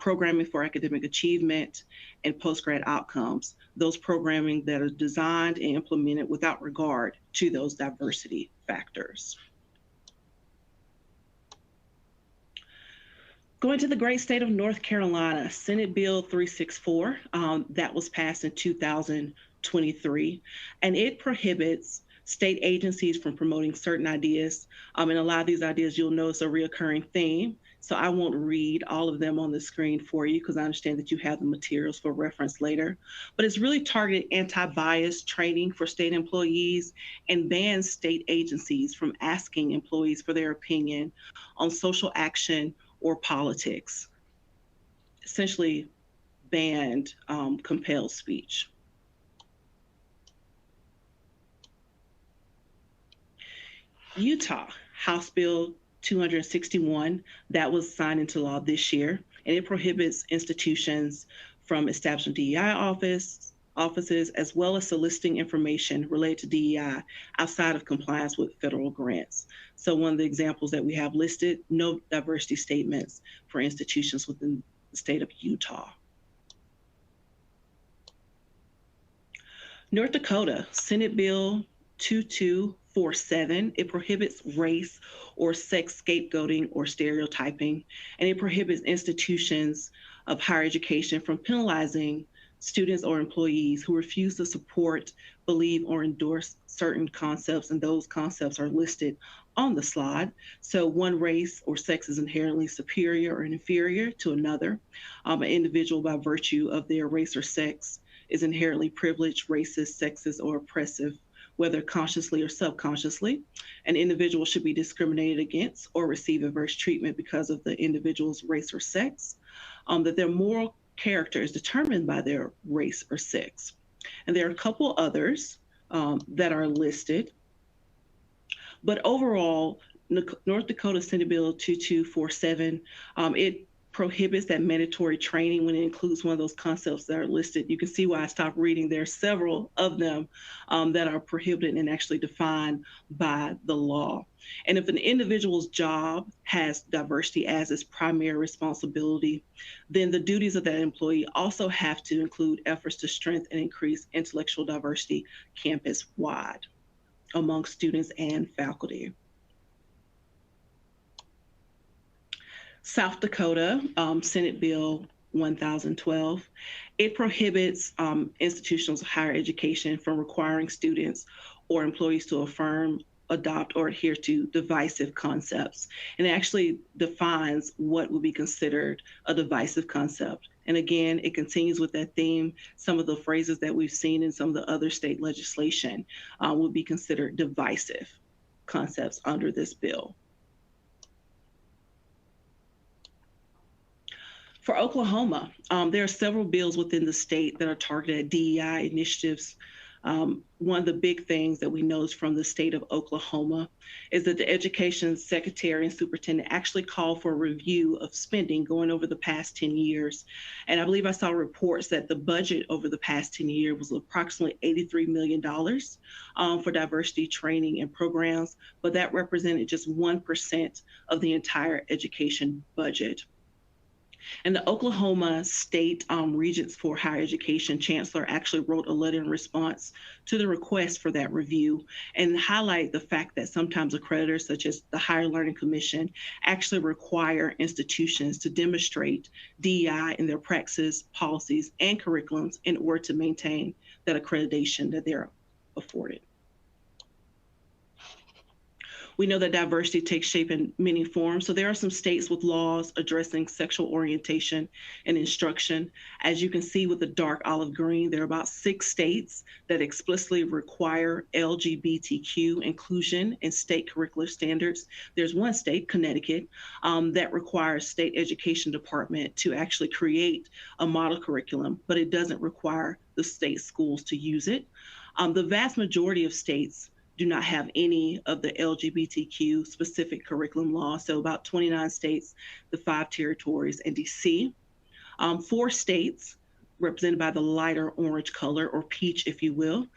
programming for academic achievement, and postgrad outcomes, those programming that are designed and implemented without regard to those diversity factors. Going to the great state of North Carolina, Senate Bill 364, that was passed in 2023, and it prohibits state agencies from promoting certain ideas. And a lot of these ideas, you'll notice, a reoccurring theme. So I won't read all of them on the screen for you because I understand that you have the materials for reference later. But it's really targeted anti-bias training for state employees and bans state agencies from asking employees for their opinion on social action or politics. Essentially banned compelled speech. Utah, House Bill 261, that was signed into law this year, and it prohibits institutions from establishing DEI offices, as well as soliciting information related to DEI outside of compliance with federal grants. So one of the examples that we have listed, no diversity statements for institutions within the state of Utah. North Dakota, Senate Bill 2247, it prohibits race or sex scapegoating or stereotyping, and it prohibits institutions of higher education from penalizing students or employees who refuse to support, believe, or endorse certain concepts, and those concepts are listed on the slide. So one race or sex is inherently superior or inferior to another. An individual by virtue of their race or sex is inherently privileged, racist, sexist, or oppressive, whether consciously or subconsciously. An individual should be discriminated against or receive adverse treatment because of the individual's race or sex, that their moral character is determined by their race or sex. And there are a couple others that are listed. But overall, North Dakota Senate Bill 2247, it prohibits that mandatory training when it includes one of those concepts that are listed. You can see why I stopped reading. There are several of them that are prohibited and actually defined by the law. And if an individual's job has diversity as its primary responsibility, then the duties of that employee also have to include efforts to strengthen and increase intellectual diversity campus-wide among students and faculty. South Dakota, Senate Bill 1012, it prohibits institutions of higher education from requiring students or employees to affirm, adopt, or adhere to divisive concepts. And it actually defines what would be considered a divisive concept. And again, it continues with that theme. Some of the phrases that we've seen in some of the other state legislation would be considered divisive concepts under this bill. For Oklahoma, there are several bills within the state that are targeted at DEI initiatives. One of the big things that we noticed from the state of Oklahoma is that the education secretary and superintendent actually called for a review of spending going over the past 10 years. And I believe I saw reports that the budget over the past 10 years was approximately $83 million for diversity training and programs, but that represented just 1% of the entire education budget. And the Oklahoma State Regents for Higher Education Chancellor actually wrote a letter in response to the request for that review and highlight the fact that sometimes accreditors such as the Higher Learning Commission actually require institutions to demonstrate DEI in their practices, policies, and curriculums in order to maintain that accreditation that they're afforded. We know that diversity takes shape in many forms. So there are some states with laws addressing sexual orientation and instruction. As you can see with the dark olive green, there are about 6 states that explicitly require LGBTQ inclusion in state curricular standards. There's one state, Connecticut, that requires state education department to actually create a model curriculum, but it doesn't require the state schools to use it. The vast majority of states do not have any of the LGBTQ specific curriculum laws. So about 29 states, the 5 territories, and DC. 4 states, represented by the lighter orange color, or peach, if you will,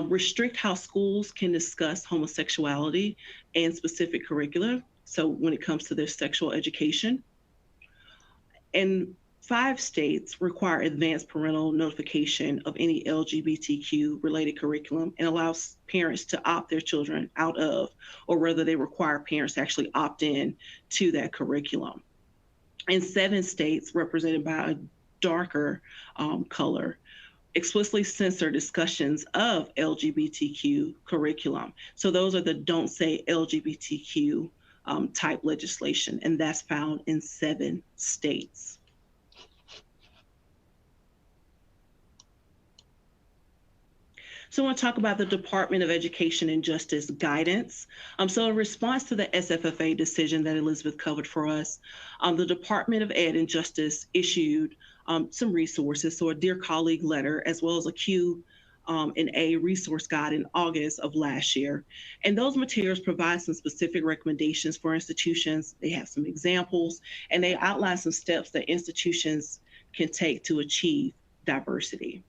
restrict how schools can discuss homosexuality and specific curricula. So when it comes to their sexual education. And 5 states require advanced parental notification of any LGBTQ related curriculum and allows parents to opt their children out of, or rather they require parents to actually opt in to that curriculum. And 7 states, represented by a darker color, explicitly censor discussions of LGBTQ curriculum. So those are the don't say LGBTQ type legislation, and that's found in 7 states. So I want to talk about the Department of Education and Justice guidance. So in response to the SFFA decision that Elizabeth covered for us, the Department of Ed and Justice issued some resources, so a Dear Colleague letter, as well as a Q&A resource guide in August of last year. And those materials provide some specific recommendations for institutions. They have some examples, and they outline some steps that institutions can take to achieve diversity.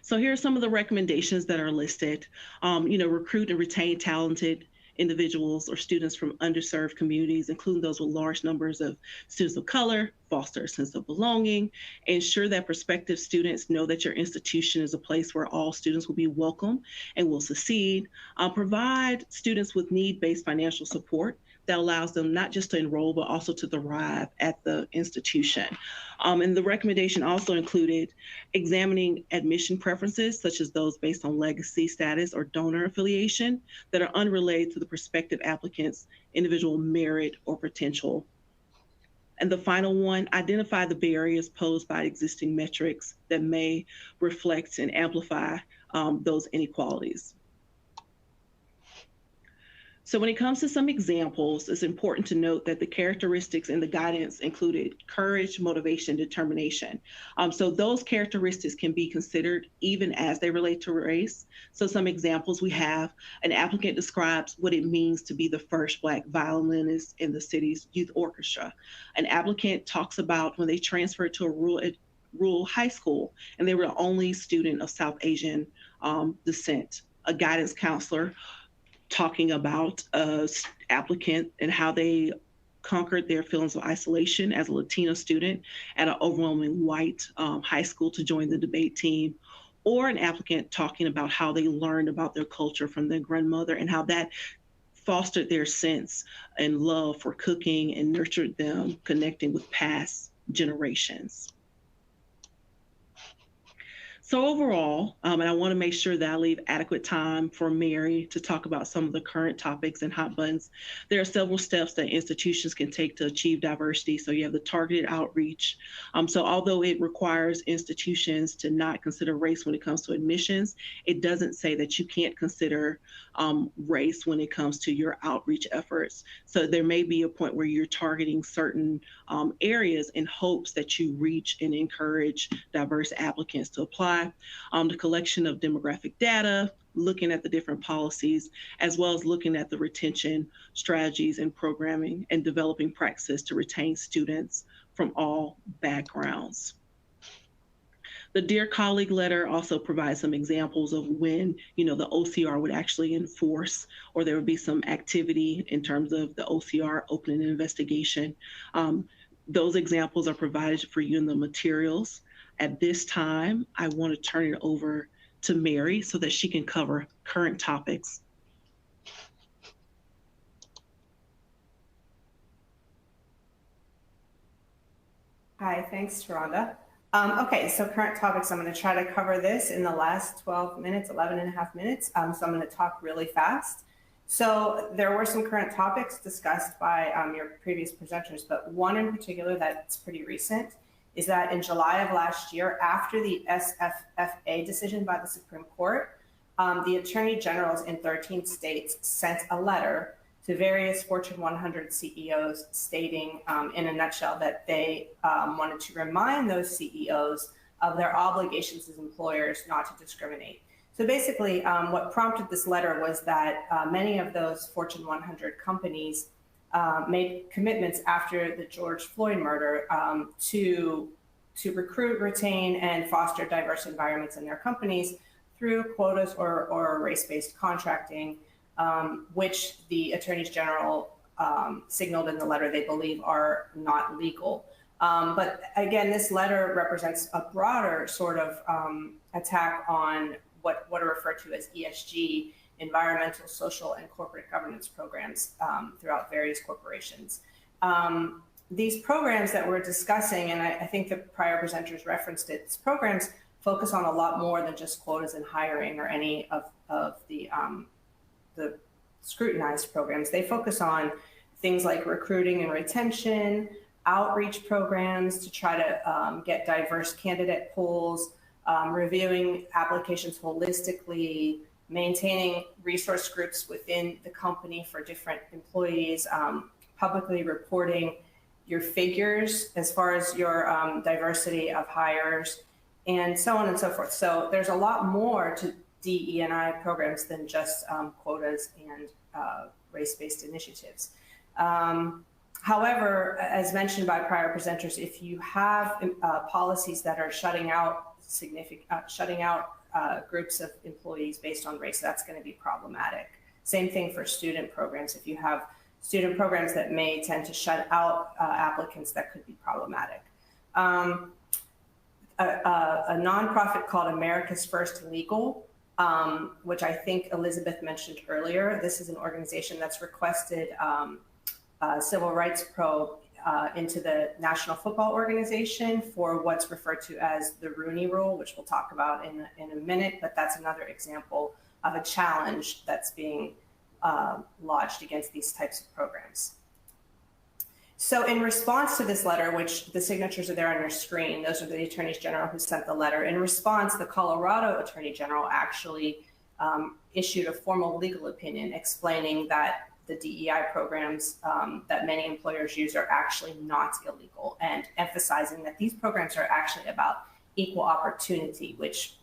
So here are some of the recommendations that are listed. Recruit and retain talented individuals or students from underserved communities, including those with large numbers of students of color, foster a sense of belonging, ensure that prospective students know that your institution is a place where all students will be welcome and will succeed, provide students with need-based financial support that allows them not just to enroll, but also to thrive at the institution. And the recommendation also included examining admission preferences, such as those based on legacy status or donor affiliation, that are unrelated to the prospective applicant's individual merit or potential. And the final one, identify the barriers posed by existing metrics that may reflect and amplify those inequalities. So when it comes to some examples, it's important to note that the characteristics in the guidance included courage, motivation, determination. So those characteristics can be considered even as they relate to race. So some examples we have: an applicant describes what it means to be the first Black violinist in the city's youth orchestra. An applicant talks about when they transferred to a rural high school and they were the only student of South Asian descent. A guidance counselor talking about an applicant and how they conquered their feelings of isolation as a Latino student at an overwhelming white high school to join the debate team, or an applicant talking about how they learned about their culture from their grandmother and how that fostered their sense and love for cooking and nurtured them connecting with past generations. So overall, and I want to make sure that I leave adequate time for Mary to talk about some of the current topics and hot buttons. There are several steps that institutions can take to achieve diversity. So you have the targeted outreach. So although it requires institutions to not consider race when it comes to admissions, it doesn't say that you can't consider race when it comes to your outreach efforts. So there may be a point where you're targeting certain areas in hopes that you reach and encourage diverse applicants to apply. The collection of demographic data, looking at the different policies, as well as looking at the retention strategies and programming and developing practices to retain students from all backgrounds. The Dear Colleague letter also provides some examples of when, the OCR would actually enforce, or there would be some activity in terms of the OCR opening an investigation. Those examples are provided for you in the materials. At this time, I want to turn it over to Mary so that she can cover current topics. Hi, thanks, Sharonda. Okay, so current topics, I'm going to try to cover this in the last 12 minutes, 11 and a half minutes. So I'm going to talk really fast. So there were some current topics discussed by your previous presenters, but one in particular that's pretty recent is that in July of last year, after the SFFA decision by the Supreme Court, the attorney generals in 13 states sent a letter to various Fortune 100 CEOs stating in a nutshell that they wanted to remind those CEOs of their obligations as employers not to discriminate. So basically, what prompted this letter was that many of those Fortune 100 companies made commitments after the George Floyd murder to recruit, retain, and foster diverse environments in their companies through quotas or race-based contracting, which the attorneys general signaled in the letter they believe are not legal. But again, this letter represents a broader sort of attack on what are referred to as ESG, environmental, social, and corporate governance programs throughout various corporations. These programs that we're discussing, and I think the prior presenters referenced it, these programs focus on a lot more than just quotas and hiring or any of the scrutinized programs. They focus on things like recruiting and retention, outreach programs to try to get diverse candidate pools, reviewing applications holistically, maintaining resource groups within the company for different employees, publicly reporting your figures as far as your diversity of hires, and so on and so forth. So there's a lot more to DE&I programs than just quotas and race-based initiatives. However, as mentioned by prior presenters, if you have policies that are shutting out groups of employees based on race, that's going to be problematic. Same thing for student programs. If you have student programs that may tend to shut out applicants, that could be problematic. A nonprofit called America's First Legal, which I think Elizabeth mentioned earlier. This is an organization that's requested civil rights probe into the National Football Organization for what's referred to as the Rooney Rule, which we'll talk about in a minute, but that's another example of a challenge that's being lodged against these types of programs. So in response to this letter, which the signatures are there on your screen, those are the attorneys general who sent the letter. In response, the Colorado Attorney General actually issued a formal legal opinion explaining that the DEI programs that many employers use are actually not illegal, and emphasizing that these programs are actually about equal opportunity, which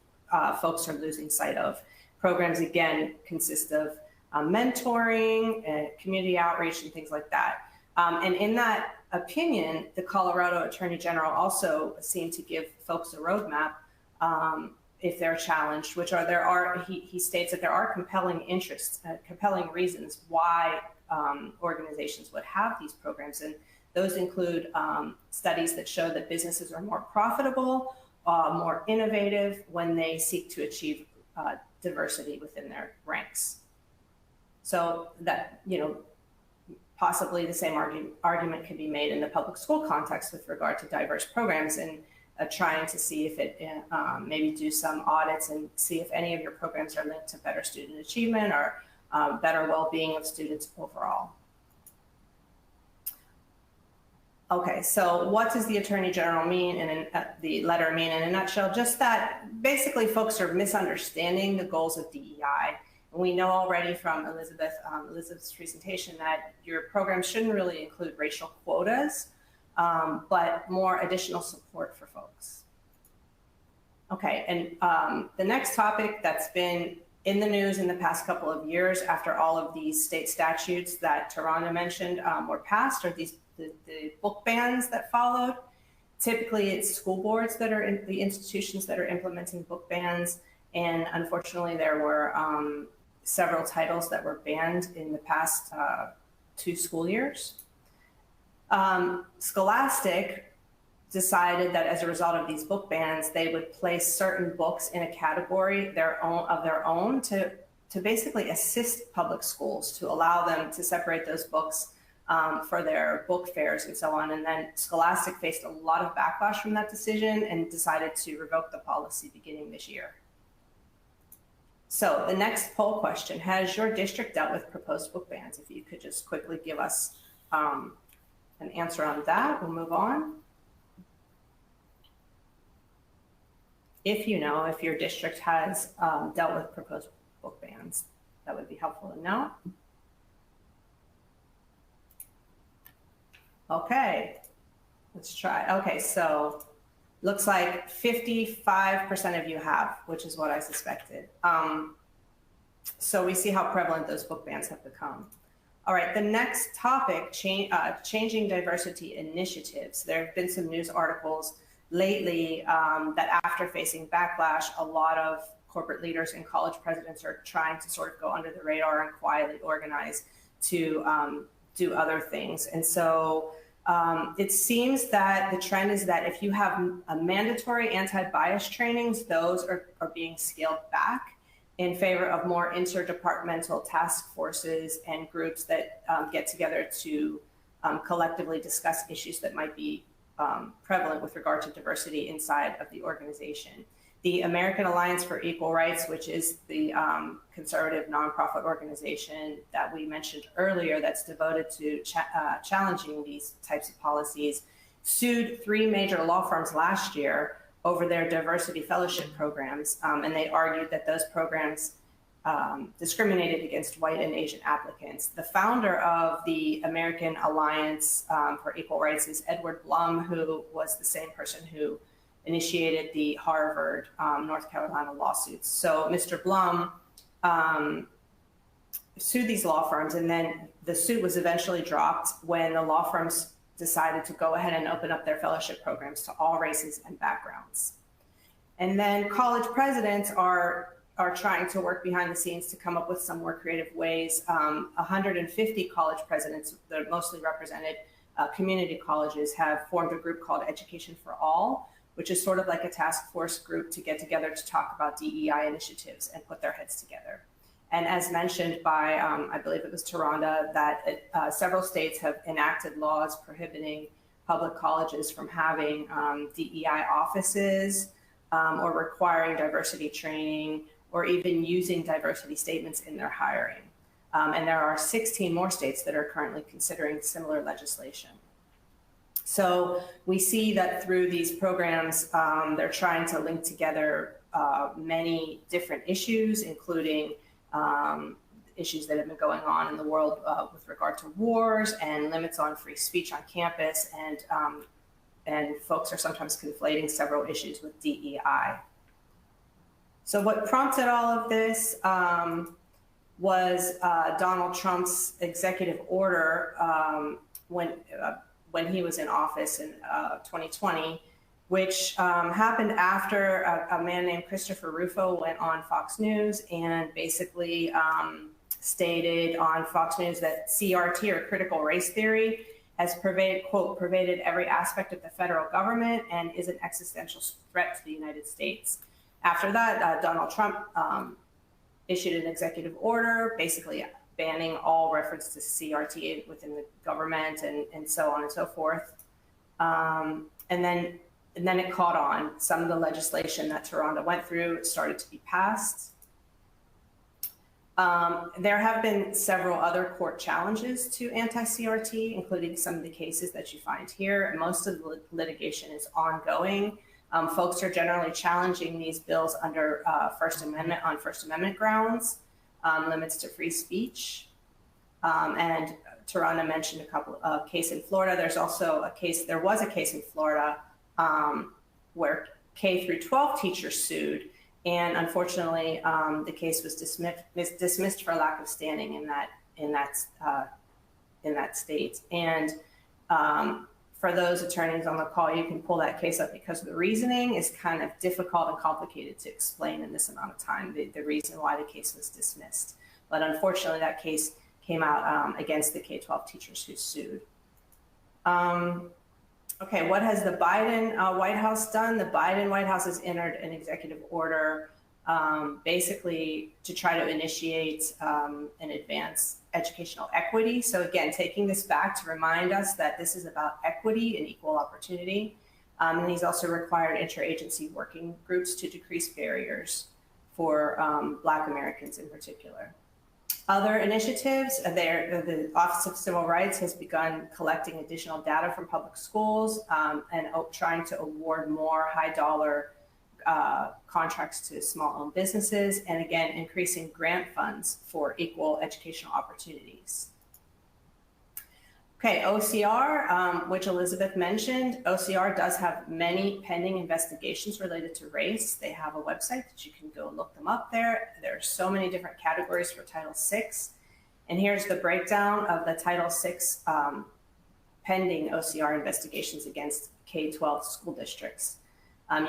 folks are losing sight of. Programs, again, consist of mentoring, community outreach, and things like that. And in that opinion, the Colorado Attorney General also seemed to give folks a roadmap if they're challenged, which are he states that there are compelling interests, compelling reasons why organizations would have these programs. And those include studies that show that businesses are more profitable, more innovative when they seek to achieve diversity within their ranks. So that, possibly the same argument can be made in the public school context with regard to diverse programs, and trying to see if it maybe do some audits and see if any of your programs are linked to better student achievement or better well-being of students overall. Okay, so what does the Attorney General mean and the letter mean in a nutshell? Just that basically folks are misunderstanding the goals of DEI. And we know already from Elizabeth's presentation that your program shouldn't really include racial quotas, but more additional support for folks. Okay, and the next topic that's been in the news in the past couple of years after all of these state statutes that Tarana mentioned were passed are the book bans that followed. Typically, it's school boards that are the institutions that are implementing book bans, and unfortunately, there were several titles that were banned in the past 2 school years. Scholastic decided that as a result of these book bans, they would place certain books in a category of their own to basically assist public schools, to allow them to separate those books for their book fairs and so on. And then Scholastic faced a lot of backlash from that decision and decided to revoke the policy beginning this year. So the next poll question, has your district dealt with proposed book bans? If you could just quickly give us an answer on that, we'll move on. If you know if your district has dealt with proposed book bans, that would be helpful to know. Okay, let's try. Okay, so Looks like 55% of you have, which is what I suspected. So we see how prevalent those book bans have become. All right, the next topic, changing diversity initiatives. There have been some news articles lately that after facing backlash, a lot of corporate leaders and college presidents are trying to sort of go under the radar and quietly organize to do other things. And so it seems that the trend is that if you have a mandatory anti-bias trainings, those are being scaled back in favor of more interdepartmental task forces and groups that get together to collectively discuss issues that might be prevalent with regard to diversity inside of the organization. The American Alliance for Equal Rights, which is the conservative nonprofit organization that we mentioned earlier that's devoted to challenging these types of policies, sued 3 major law firms last year over their diversity fellowship programs, and they argued that those programs discriminated against white and Asian applicants. The founder of the American Alliance for Equal Rights is Edward Blum, who was the same person who initiated the Harvard, North Carolina lawsuits. So Mr. Blum sued these law firms, and then the suit was eventually dropped when the law firms decided to go ahead and open up their fellowship programs to all races and backgrounds. And then college presidents are trying to work behind the scenes to come up with some more creative ways. 150 college presidents that are mostly represented community colleges have formed a group called Education for All, which is sort of like a task force group to get together to talk about DEI initiatives and put their heads together. And as mentioned by, I believe it was Taronda, that several states have enacted laws prohibiting public colleges from having DEI offices or requiring diversity training or even using diversity statements in their hiring. And there are 16 more states that are currently considering similar legislation. So we see that through these programs, they're trying to link together many different issues, including issues that have been going on in the world with regard to wars and limits on free speech on campus, and folks are sometimes conflating several issues with DEI. So what prompted all of this was Donald Trump's executive order when he was in office in 2020, which happened after a man named Christopher Rufo went on Fox News and basically stated on Fox News that CRT, or critical race theory, has pervaded every aspect of the federal government and is an existential threat to the United States. After that, Donald Trump issued an executive order basically banning all reference to CRT within the government and so on and so forth. And then it caught on. Some of the legislation that Taronda went through started to be passed. There have been several other court challenges to anti-CRT, including some of the cases that you find here, and most of the litigation is ongoing. Folks are generally challenging these bills under First Amendment on First Amendment grounds, limits to free speech. And Taronda mentioned a case in Florida. There was a case in Florida where K through 12 teachers sued, and unfortunately, the case was dismissed for lack of standing in that state. And for those attorneys on the call, you can pull that case up because the reasoning is kind of difficult and complicated to explain in this amount of time, the reason why the case was dismissed. But unfortunately, that case came out against the K-12 teachers who sued. Okay, what has the Biden White House done? The Biden White House has entered an executive order basically to try to initiate and advance educational equity. So again, taking this back to remind us that this is about equity and equal opportunity. And he's also required interagency working groups to decrease barriers for Black Americans in particular. Other initiatives, the Office of Civil Rights has begun collecting additional data from public schools and trying to award more high dollar contracts to small-owned businesses, and again, increasing grant funds for equal educational opportunities. Okay, OCR, which Elizabeth mentioned, OCR does have many pending investigations related to race. They have a website that you can go look them up there. There are so many different categories for Title VI. And here's the breakdown of the Title VI pending OCR investigations against K-12 school districts.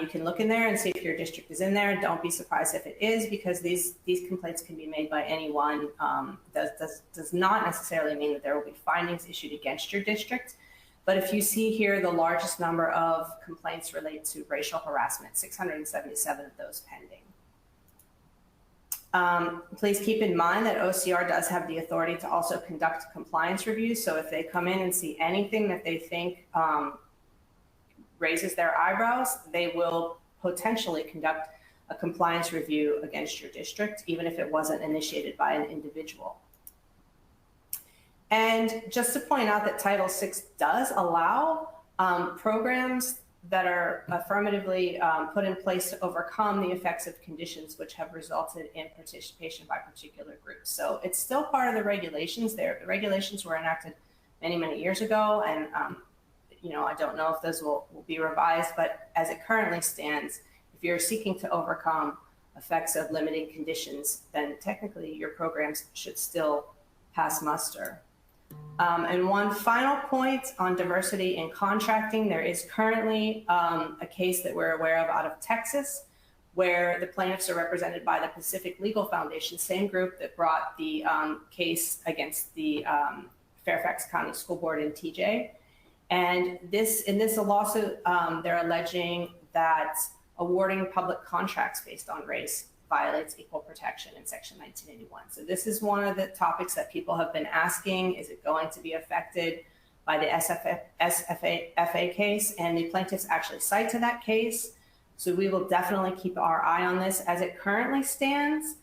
You can look in there and see if your district is in there. Don't be surprised if it is, because these complaints can be made by anyone. Does not necessarily mean that there will be findings issued against your district. But if you see here, the largest number of complaints relate to racial harassment, 677 of those pending. Please keep in mind that OCR does have the authority to also conduct compliance reviews. So if they come in and see anything that they think raises their eyebrows, they will potentially conduct a compliance review against your district, even if it wasn't initiated by an individual. And just to point out that Title VI does allow programs that are affirmatively put in place to overcome the effects of conditions which have resulted in participation by particular groups. So it's still part of the regulations there. The regulations were enacted many, many years ago, and I don't know if those will be revised, but as it currently stands, if you're seeking to overcome effects of limiting conditions, then technically your programs should still pass muster. And one final point on diversity in contracting, there is currently a case that we're aware of out of Texas, where the plaintiffs are represented by the Pacific Legal Foundation, same group that brought the case against the Fairfax County School Board in TJ. And in this lawsuit, they're alleging that awarding public contracts based on race violates equal protection in Section 1981. So this is one of the topics that people have been asking. Is it going to be affected by the SFA case? And the plaintiffs actually cite to that case. So we will definitely keep our eye on this. As it currently stands,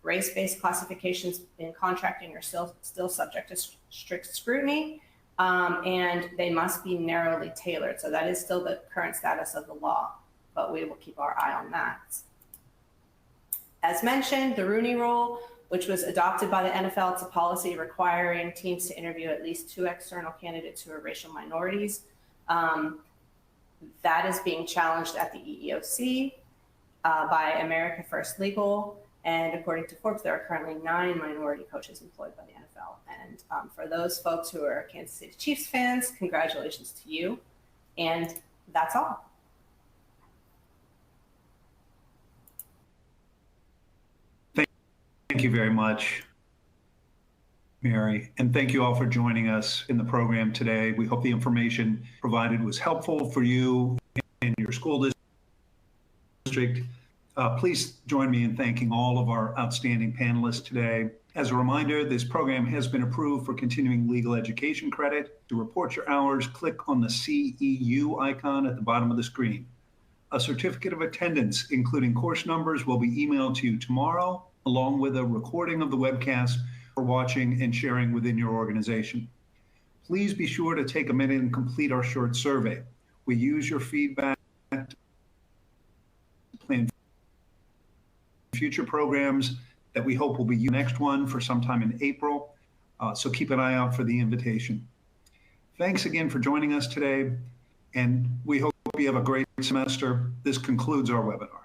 race-based classifications in contracting are still subject to strict scrutiny. And they must be narrowly tailored. So that is still the current status of the law, but we will keep our eye on that. As mentioned, the Rooney Rule, which was adopted by the NFL, it's a policy requiring teams to interview at least 2 external candidates who are racial minorities. That is being challenged at the EEOC by America First Legal. And according to Forbes, there are currently 9 minority coaches employed by the NFL. And for those folks who are Kansas City Chiefs fans, congratulations to you. And that's all. Thank you very much, Mary. And thank you all for joining us in the program today. We hope the information provided was helpful for you and your school district. Please join me in thanking all of our outstanding panelists today. As a reminder, this program has been approved for continuing legal education credit. To report your hours, click on the CEU icon at the bottom of the screen. A certificate of attendance, including course numbers, will be emailed to you tomorrow, along with a recording of the webcast for watching and sharing within your organization. Please be sure to take a minute and complete our short survey. We use your feedback to plan future programs that we hope will be the next one for sometime in April. So keep an eye out for the invitation. Thanks again for joining us today, and we hope you have a great semester. This concludes our webinar.